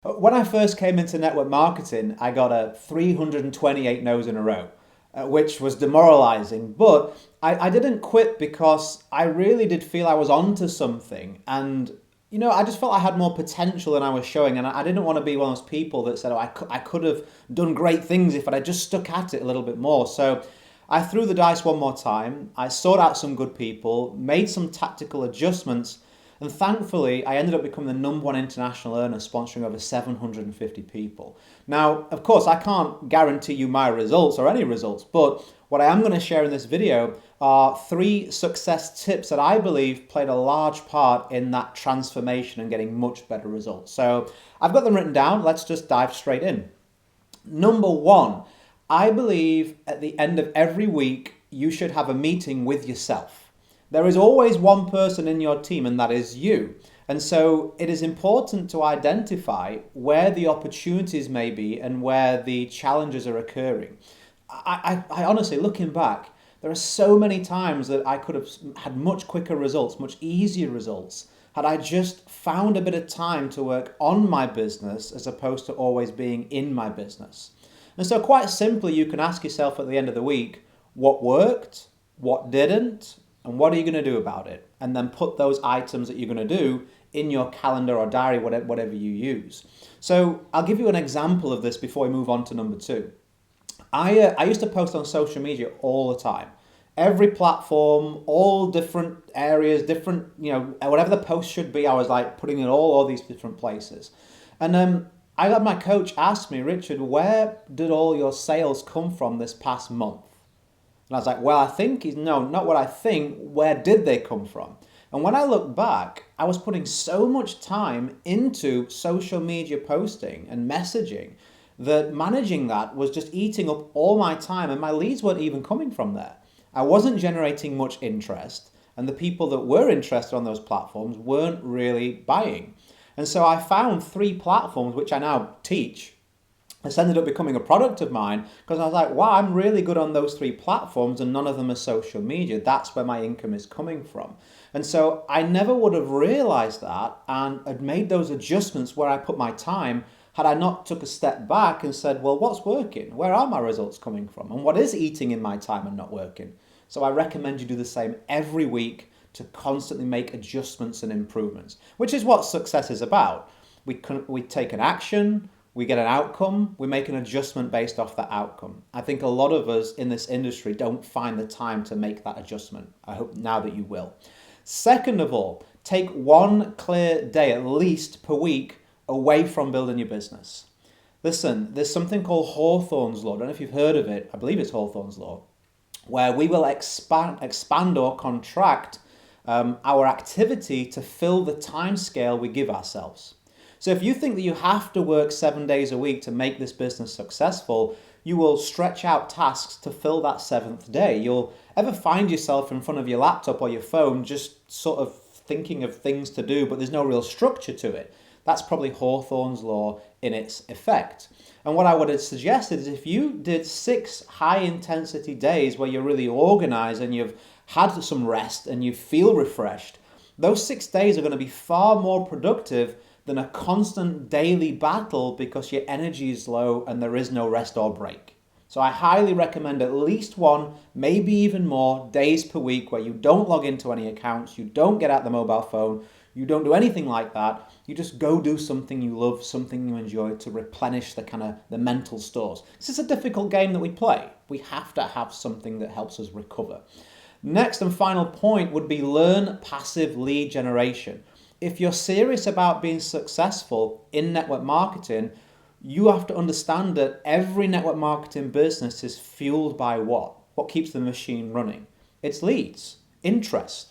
When I first came into network marketing, I got a 328 no's in a row, which was demoralizing. But I didn't quit because I really did feel I was onto something. And, I just felt I had more potential than I was showing. And I didn't want to be one of those people that said, oh, I could have done great things if I'd just stuck at it a little bit more. So I threw the dice one more time. I sought out some good people, made some tactical adjustments, and thankfully, I ended up becoming the number one international earner, sponsoring over 750 people. Now, of course, I can't guarantee you my results or any results, but what I am going to share in this video are three success tips that I believe played a large part in that transformation and getting much better results. So I've got them written down. Let's just dive straight in. Number one, I believe at the end of every week, you should have a meeting with yourself. There is always one person in your team, and that is you. And so it is important to identify where the opportunities may be and where the challenges are occurring. I honestly, looking back, there are so many times that I could have had much quicker results, much easier results, had I just found a bit of time to work on my business as opposed to always being in my business. And so quite simply, you can ask yourself at the end of the week, what worked, what didn't, and what are you going to do about it? And then put those items that you're going to do in your calendar or diary, whatever you use. So I'll give you an example of this before we move on to number two. I used to post on social media all the time. Every platform, all different areas, different, whatever the post should be, I was like putting it all these different places. And I got my coach ask me, Richard, where did all your sales come from this past month? And I was like, well, I think no, not what I think. Where did they come from? And when I look back, I was putting so much time into social media posting and messaging that managing that was just eating up all my time, and my leads weren't even coming from there. I wasn't generating much interest, and the people that were interested on those platforms weren't really buying. And so I found three platforms, which I now teach. This ended up becoming a product of mine because I was like, wow, I'm really good on those three platforms and none of them are social media. That's where my income is coming from. And so I never would have realized that and had made those adjustments where I put my time had I not took a step back and said, well, what's working? Where are my results coming from? And what is eating in my time and not working? So I recommend you do the same every week to constantly make adjustments and improvements, which is what success is about. We take an action, we get an outcome, we make an adjustment based off that outcome. I think a lot of us in this industry don't find the time to make that adjustment. I hope now that you will. Second of all, take one clear day at least per week away from building your business. Listen, there's something called Hawthorne's Law. I don't know if you've heard of it. I believe it's Hawthorne's Law, where we will expand or contract our activity to fill the time scale we give ourselves. So if you think that you have to work 7 days a week to make this business successful, you will stretch out tasks to fill that seventh day. You'll ever find yourself in front of your laptop or your phone just sort of thinking of things to do, but there's no real structure to it. That's probably Hawthorne's Law in its effect. And what I would have suggested is if you did 6 high-intensity days where you're really organized and you've had some rest and you feel refreshed, those 6 days are going to be far more productive than a constant daily battle because your energy is low and there is no rest or break. So I highly recommend at least one, maybe even more, days per week where you don't log into any accounts, you don't get out the mobile phone, you don't do anything like that. You just go do something you love, something you enjoy to replenish the mental stores. This is a difficult game that we play. We have to have something that helps us recover. Next and final point would be learn passive lead generation. If you're serious about being successful in network marketing, you have to understand that every network marketing business is fueled by what? What keeps the machine running? It's leads, interest.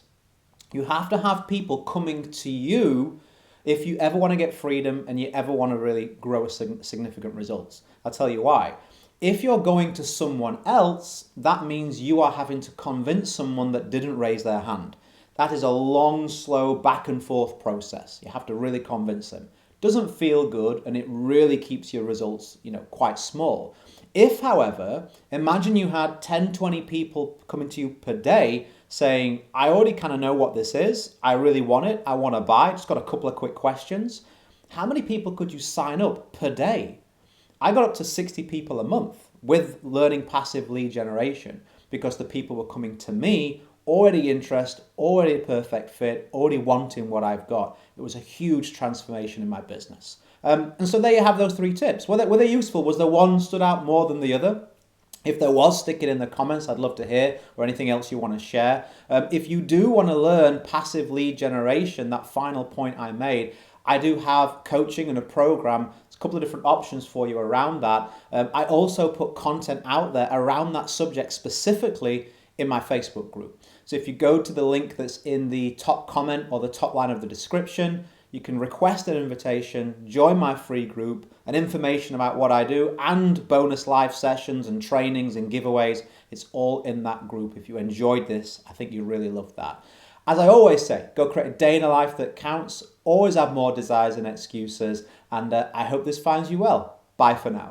You have to have people coming to you if you ever want to get freedom and you ever want to really grow significant results. I'll tell you why. If you're going to someone else, that means you are having to convince someone that didn't raise their hand. That is a long, slow, back and forth process. You have to really convince them. Doesn't feel good and it really keeps your results, quite small. If, however, imagine you had 10, 20 people coming to you per day saying, I already kind of know what this is. I really want it. I want to buy. Just got a couple of quick questions. how many people could you sign up per day? I got up to 60 people a month with learning passive lead generation because the people were coming to me already interested, already a perfect fit, already wanting what I've got. It was a huge transformation in my business. And so there you have those 3 tips. Were they useful? Was there one stood out more than the other? If there was, stick it in the comments. I'd love to hear, or anything else you want to share. If you do want to learn passive lead generation, that final point I made, I do have coaching and a program. There's a couple of different options for you around that. I also put content out there around that subject specifically in my Facebook group. So if you go to the link that's in the top comment or the top line of the description, you can request an invitation, join my free group, and information about what I do, and bonus live sessions and trainings and giveaways. It's all in that group. If you enjoyed this, I think you really love that. As I always say, go create a day in a life that counts. Always have more desires than excuses. And I hope this finds you well. Bye for now.